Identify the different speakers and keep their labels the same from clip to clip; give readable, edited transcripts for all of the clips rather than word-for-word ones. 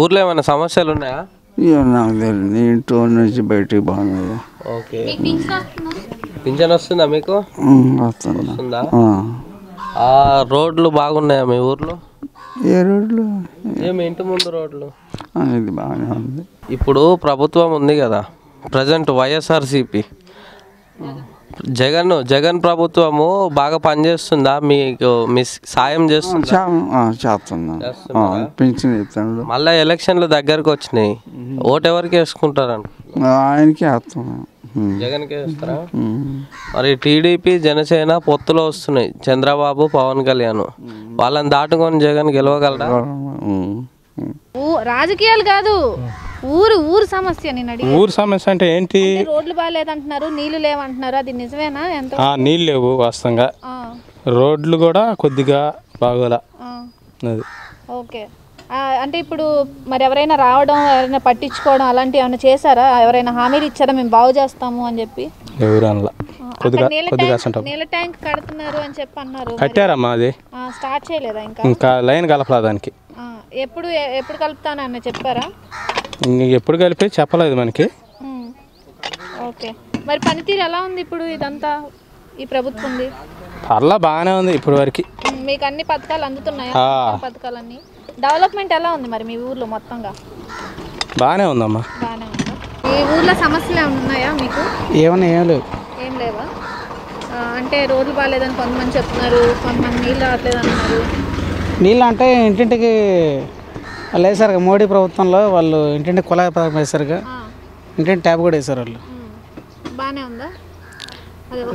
Speaker 1: ఊర్లో ఏమైనా సమస్యలు ఉన్నాయా?
Speaker 2: నాకు తెలియదు, ఇంట్లో నుంచి బయటికి బాగుంది.
Speaker 1: ఓకే, పింఛన్ వస్తుందా మీకు? వస్తుందా? రోడ్లు బాగున్నాయా మీ ఊర్లో?
Speaker 2: ఏ రోడ్లు?
Speaker 1: ఏమి ఇంటి ముందు రోడ్లు
Speaker 2: ఇది బాగానే ఉంది.
Speaker 1: ఇప్పుడు ప్రభుత్వం ఉంది కదా ప్రజెంట్, వైఎస్ఆర్సిపి జగన్ ప్రభుత్వము బాగా పనిచేస్తుందా? మీకు మీ సాయం చేస్తుందా?
Speaker 2: పింఛన్ ఇస్తాను.
Speaker 1: మళ్ళీ ఎలక్షన్లు దగ్గరకు వచ్చినాయి, ఓటు ఎవరికి వేసుకుంటారంట?
Speaker 2: ఆయనకి వేస్తాను.
Speaker 1: జగన్కే వేస్తారా? మరి టీడీపీ జనసేన పొత్తులో వస్తున్నాయి, చంద్రబాబు పవన్ కళ్యాణ్, వాళ్ళని దాటుకొని జగన్ గెలవగలరా?
Speaker 3: రాజకీయాలు కాదు, ఊరు సమస్య.
Speaker 4: ఊరు సమస్య అంటే ఏంటి?
Speaker 3: రోడ్లు బాగాలేదంటున్నారు, నీళ్లు లేవంటున్నారు, అది నిజమేనా? ఎంత
Speaker 4: నీళ్ళు లేవు వాస్తవంగా, రోడ్లు కూడా కొద్దిగా బాగోలా. అది
Speaker 3: ఓకే. అంటే ఇప్పుడు మరి ఎవరైనా రావడం, ఎవరైనా పట్టించుకోవడం అలాంటివి ఏమైనా చేశారా? ఎవరైనా హామీలు ఇచ్చారా మేము బాగు చేస్తాము అని చెప్పి?
Speaker 4: ఎవరు అనలా.
Speaker 3: నీళ్ళ ట్యాంక్ కడుతున్నారు అని చెప్పి అన్నారు.
Speaker 4: కట్టారమ్మా, అది
Speaker 3: స్టార్ట్ చేయలేదా?
Speaker 4: ఇంకా లైన్ కలపలా దానికి.
Speaker 3: ఎప్పుడు కలుపుతానని చెప్పారా?
Speaker 4: ఎప్పుడు కలిపి చెప్పలేదు మనకి.
Speaker 3: ఓకే, మరి పనితీరు ఎలా ఉంది ఇప్పుడు? ఇదంతా ఈ ప్రభుత్వం
Speaker 4: పర్లా బాగానే ఉంది ఇప్పుడు వరకు.
Speaker 3: మీకు అన్ని పథకాలు అందుతున్నాయా? పథకాలన్నీ డెవలప్మెంట్ ఎలా ఉంది మరి మీ ఊర్లో మొత్తంగా?
Speaker 4: బాగానే ఉందమ్మా.
Speaker 3: బాగానే ఉందా? ఈ ఊర్లో సమస్యలు ఏమైనా ఉన్నాయా మీకు?
Speaker 4: ఏం
Speaker 3: లేవా? అంటే రోడ్లు బాగాలేదని కొంతమంది చెప్తున్నారు, కొంతమంది నీళ్ళు రావట్లేదు అంటున్నారు.
Speaker 5: నీళ్ళు అంటే ఇంటింటికి వాళ్ళు వేసారు, మోడీ ప్రభుత్వంలో వాళ్ళు ఇంటింటికి కుళాయి పథకం వేసారుగా, ఇంటింటి ట్యాప్ కూడా వేసారు వాళ్ళు.
Speaker 3: బాగానే ఉందా?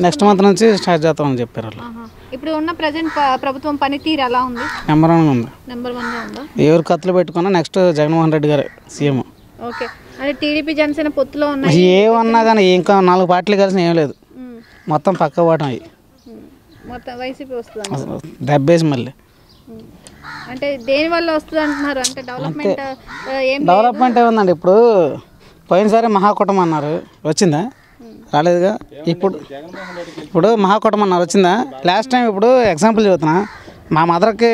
Speaker 5: నెక్స్ట్ మంత్ నుంచి స్టార్ట్ చేస్తామని చెప్పారు వాళ్ళు.
Speaker 3: ఇప్పుడు ఉన్న ప్రజెంట్ ప్రభుత్వం పనితీరు ఎలా ఉంది?
Speaker 5: నెంబర్ 1 ఉంది.
Speaker 3: నెంబర్ 1 ఉందా?
Speaker 5: ఎవరు కత్తులు పెట్టుకున్నా నెక్స్ట్ జగన్మోహన్ రెడ్డి గారే సీఎం.
Speaker 3: ఓకే, అంటే టీడీపీ జనసేన పొత్తులో ఉన్నాయి.
Speaker 5: ఏమన్నా కానీ ఇంకా 4 పార్టీలు కలిసి ఏం లేదు, మొత్తం పక్క పోవటం అయ్యి
Speaker 3: మొత్తం వైసీపీ వస్తుంది
Speaker 5: దెబ్బేసి మళ్ళీ.
Speaker 3: అంటే దేని వల్ల వస్తుంది అంటున్నారు? అంటే
Speaker 5: డెవలప్మెంట్ ఏముందండి? ఇప్పుడు పోయినసారి మహాకూటమి అన్నారు, వచ్చిందా? రాలేదుగా. ఇప్పుడు మహాకూటమి అన్నారు, వచ్చిందా? లాస్ట్ టైం ఇప్పుడు ఎగ్జాంపుల్ చెబుతున్నా, మా మదర్కి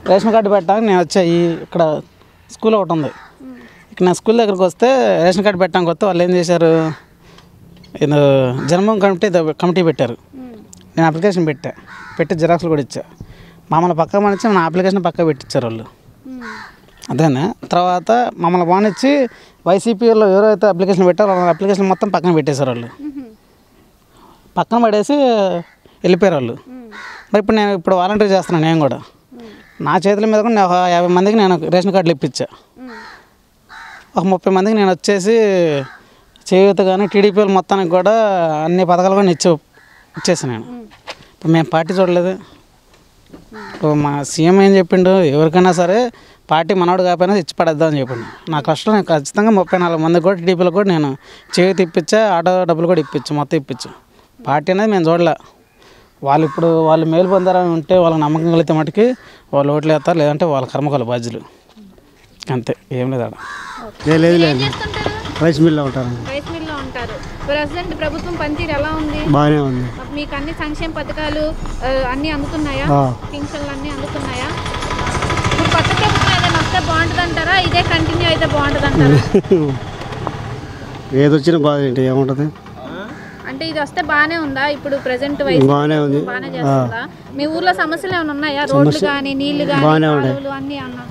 Speaker 5: రేషన్ కార్డు పెట్టడానికి నేను వచ్చాయి. ఇక్కడ స్కూల్ ఒకటి ఉంది, ఇక్కడ నా స్కూల్ దగ్గరికి వస్తే రేషన్ కార్డు పెట్టడానికి వస్తే వాళ్ళు ఏం చేశారు, జన్మభూమి కమిటీ పెట్టారు. నేను అప్లికేషన్ పెట్టి జిరాక్స్లు కూడా ఇచ్చా. మమ్మల్ని పక్క మనిచ్చి నా అప్లికేషన్ పక్క పెట్టించారు వాళ్ళు. అదేనా? తర్వాత మమ్మల్ని బానిచ్చి వైసీపీలో ఎవరైతే అప్లికేషన్ పెట్టారో వాళ్ళ అప్లికేషన్ మొత్తం పక్కన పెట్టేశారు వాళ్ళు. పక్కన పడేసి వెళ్ళిపోయారు వాళ్ళు. మరి ఇప్పుడు వాలంటీర్ చేస్తున్నాను నేను కూడా. నా చేతుల మీద కూడా 50 మందికి నేను రేషన్ కార్డులు ఇప్పించా. ఒక 30 మందికి నేను వచ్చేసి చేయూత కానీ టీడీపీ వాళ్ళు మొత్తానికి కూడా అన్ని పథకాలు కూడా ఇచ్చేసాను నేను. ఇప్పుడు మేము పార్టీ చూడలేదు. మా సీఎం ఏం చెప్పిండు, ఎవరికైనా సరే పార్టీ మనోడు కాకపోయినా ఇచ్చి పడేద్దామని చెప్పిండు. నా కష్టం నేను ఖచ్చితంగా 34 మందికి కూడా టీడీపీలో కూడా నేను చేయూత ఇప్పించా, ఆటో డబ్బులు కూడా ఇప్పించు, మొత్తం ఇప్పించు. పార్టీ అనేది మేము చూడలే. వాళ్ళు మేలు పొందారని ఉంటే వాళ్ళకి నమ్మకం కలిగితే మటుకి వాళ్ళు ఓట్లు వేస్తారు, లేదంటే వాళ్ళ కర్మకాల బాధ్యులు అంతే, ఏం లేదు.
Speaker 2: లేదు రైస్ మిల్లో ఉంటారు.
Speaker 3: ప్రెసిడెంట్ ప్రభుత్వం పనితీరు ఎలా ఉంది?
Speaker 2: బాగానే ఉంది.
Speaker 3: మీకు అన్ని సంక్షేమ పథకాలు అన్నీ అందుతున్నాయా? పింఛన్లు అన్నీ అందుతున్నాయా? ఇప్పుడు కొత్త ప్రభుత్వం ఏదైనా వస్తే బాగుంటుంది అంటారా? ఇదే కంటిన్యూ అయితే బాగుంటుంది అంటారా?
Speaker 2: ఏదొచ్చినా బాగుంటుంది, ఏముంటుంది
Speaker 3: అంటే ఇది వస్తే బాగానే ఉందా? ఇప్పుడు ప్రెసెంట్
Speaker 2: బాగానే ఉంది,
Speaker 3: బాగానే చేస్తుందా? మీ ఊర్లో సమస్యలు ఏమైనా ఉన్నాయా? రోడ్లు కానీ నీళ్లు కానీ అన్నీ అన్నా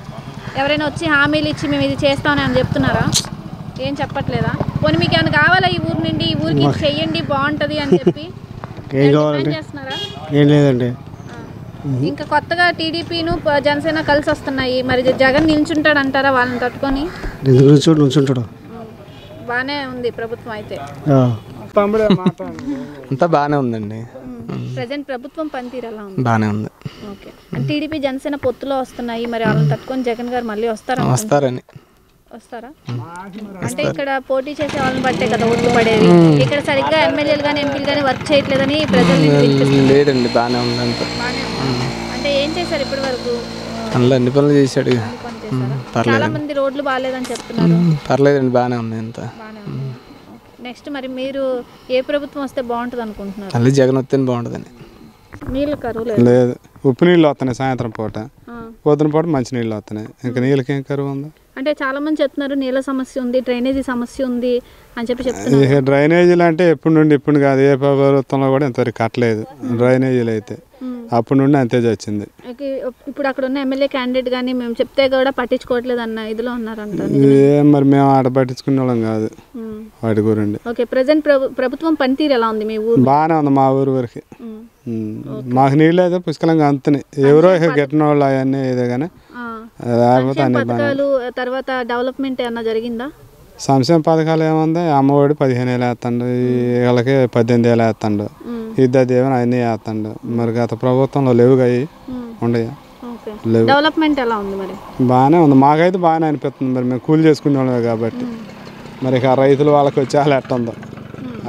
Speaker 3: ఎవరైనా వచ్చి హామీలు ఇచ్చి మేము ఇది చేస్తామని అని చెప్తున్నారా? ఏం చెప్పట్లేదా? పోనీ మీకు ఏమైనా కావాలా ఈ ఊరు నుండి, ఈ ఊరికి చెయ్యండి బాగుంటుంది అని చెప్పి చేస్తున్నారా?
Speaker 2: ఏం లేదండి.
Speaker 3: ఇంకా కొత్తగా టీడీపీను జనసేన కలిసి వస్తున్నాయి, మరి జగన్ నిల్చుంటాడు అంటారా వాళ్ళని తట్టుకొని?
Speaker 2: నిల్చుంటాడు.
Speaker 3: బాగానే ఉంది ప్రభుత్వం అయితే,
Speaker 4: అంతా బాగానే ఉందండి.
Speaker 3: ప్రెసెంట్ ప్రభుత్వం పనితీరు ఎలా ఉంది?
Speaker 4: బాగానే ఉంది.
Speaker 3: ఓకే, టీడీపీ జనసేన పొత్తులో వస్తున్నాయి, మరి వాళ్ళని తట్టుకొని జగన్ గారు మళ్ళీ వస్తారా? అంటే ఇక్కడ పోటీ చేసే వాళ్ళని బట్టే కదా ఓట్లు పడేది. ఇక్కడ సరిగ్గా ఎమ్మెల్యేలు కానీ ఎంపీలు కానీ వర్క్ చేయట్లేదని ప్రజలు
Speaker 4: లేదండి, బాగానే ఉంది అంతా.
Speaker 3: అంటే ఏం చేశారు ఇప్పటి వరకు?
Speaker 4: అన్ని పనులు చేశాడు.
Speaker 3: చాలా మంది రోడ్లు బాగాలేదని చెప్తున్నారు.
Speaker 4: పర్లేదండి, బాగానే ఉంది అంతా.
Speaker 3: నెక్స్ట్ మరి మీరు ఏ ప్రభుత్వం వస్తే బాగుంటుంది అనుకుంటున్నారు?
Speaker 4: మళ్ళీ జగన్ వస్తేనే బాగుంటుందని.
Speaker 3: నీళ్ళు కరువు
Speaker 4: లేదు, ఉప్పు నీళ్ళు వస్తున్నాయి సాయంత్రం పూట. పొద్దున పూట మంచి నీళ్ళు వస్తున్నాయి, ఇంకా నీళ్ళకి ఏం కరువు ఉంది.
Speaker 3: అంటే చాలా మంది చెప్తున్నారు నీళ్ళ సమస్య ఉంది, డ్రైనేజీ సమస్య ఉంది అని చెప్తున్నారు.
Speaker 4: ఇక డ్రైనేజీలు అంటే ఎప్పటి నుండి ఇప్పుడు కాదు, ఏ ప్రభుత్వంలో కూడా ఇంతవరకు కట్టలేదు డ్రైనేజీలు అయితే, అప్పటి నుండి అంతే వచ్చింది.
Speaker 3: ఇప్పుడు అక్కడ ఉన్న ఎమ్మెల్యే క్యాండిడేట్ కానీ మేము చెప్తే కూడా పట్టించుకోవట్లేదు అన్న ఇదిలో ఉన్నారంట.
Speaker 4: ఏం మరి మేము ఆడ పట్టించుకునే వాళ్ళం కాదు వాటి గురించి.
Speaker 3: ఓకే, ప్రెసెంట్ ప్రభుత్వం పనితీరు ఎలా ఉంది మీ ఊరు?
Speaker 4: బాగానే ఉంది మా ఊరు వరకు. మాకు నీళ్ళు అయితే పుష్కలంగా అంతున్నాయి, ఎవరో గెట్టిన వాళ్ళు అవన్నీ ఇదే కానీ
Speaker 3: పథకాలు తర్వాత డెవలప్మెంట్ ఏమన్నా జరిగిందా?
Speaker 4: సంక్షేమ పథకాలు ఏముంది, అమ్మఒడి 15,000 వేస్తాడు, వీళ్ళకి 18,000 వేస్తాడు, ఇద్దరు అన్నీ వేస్తాడు. మరి గత ప్రభుత్వంలో లేవుగా అవి ఉండయా?
Speaker 3: డెవలప్మెంట్ ఎలా ఉంది మరి?
Speaker 4: బాగానే ఉంది, మాకైతే బాగానే అనిపిస్తుంది. మరి మేము కూలి చేసుకునే వాళ్ళమే కాబట్టి మరి ఇక రైతులు వాళ్ళకి వచ్చి వాళ్ళు ఎట్టుందో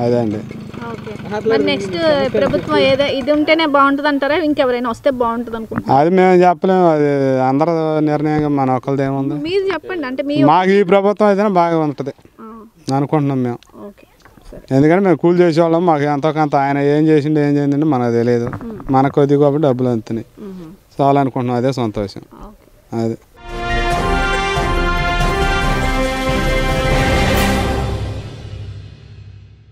Speaker 4: అదే అండి.
Speaker 3: నెక్స్ట్ ప్రభుత్వం ఏదో ఇది ఉంటేనే బాగుంటుంది అంటారా, ఇంకెవరైనా వస్తే బాగుంటుంది అనుకుంటున్నారు?
Speaker 4: అది మేము చెప్పలేము, అది అందరి నిర్ణయంగా మన ఒక్కరిది ఏముంది.
Speaker 3: మీరు చెప్పండి, అంటే
Speaker 4: మాకు ఈ ప్రభుత్వం అయితేనే బాగా ఉంటుంది అనుకుంటున్నాం మేము. ఎందుకంటే మేము కూలి చేసేవాళ్ళం, మాకు ఎంతో కొంత ఆయన ఏం చేసిండు ఏం చేసిండు మనకు తెలియదు, మనకు కొద్దిగా కాబట్టి డబ్బులు అందుతున్నాయి చాలు అనుకుంటున్నాం, అదే సంతోషం అది.